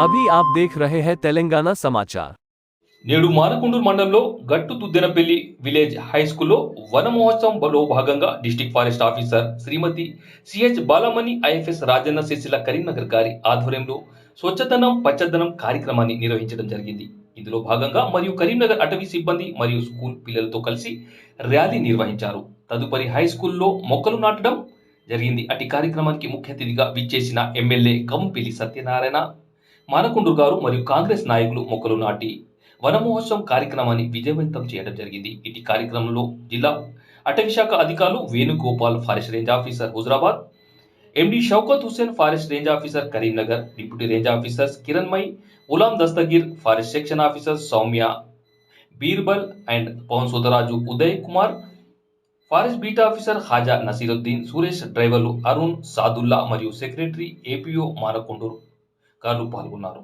अभी आप देख रहे हैं तेलंगाना समाचार। నేడు మానకొండూరు మండలంలో గట్టు దుద్దెనపల్లి విలేజ్ హై స్కూల్లో వన మహోత్సవంలో భాగంగా డిస్ట్రిక్ట్ ఫారెస్ట్ ఆఫీసర్ శ్రీమతి సిహెచ్ బాలమణి ఐఎఫ్ఎస్ రాజన్న సిరిసిల్ల కరీంనగర్ గారి ఆధ్వర్యంలో స్వచ్ఛదనం పచ్చదనం కార్యక్రమాన్ని నిర్వహించడం జరిగింది. ఇందులో భాగంగా మరియు కరీంనగర్ అటవీ సిబ్బంది మరియు స్కూల్ పిల్లలతో కలిసి ర్యాలీ నిర్వహించారు. తదుపరి హై స్కూల్లో మొక్కలు నాటడం జరిగింది. అటు కార్యక్రమానికి ముఖ్య అతిథిగా విచ్చేసిన ఎమ్మెల్యే కంపిలి సత్యనారాయణ మానకొండూరు గారు మరియు కాంగ్రెస్ నాయకులు మొక్కలు నాటి వన మహోత్సవం కార్యక్రమాన్ని విజయవంతం చేయడం జరిగింది. ఇటు కార్యక్రమంలో జిల్లా అటవీ శాఖ అధికారులు Venugopal, forest range officer Huzurabad, MD Shaukat Hussain, forest range officer Karimnagar, deputy range officers Kiranmayi, Ulam Dastagir, forest section officer Soumya, Birbal and Pavan Sodaraju, Uday Kumar, forest beat officer Haja Nasiruddin, Suresh, డ్రైవర్లు అరుణ్, సాదుల్లా మరియు సెక్రటరీ ఏపీఓ మానకొండూరు గారు పాల్గొన్నారు.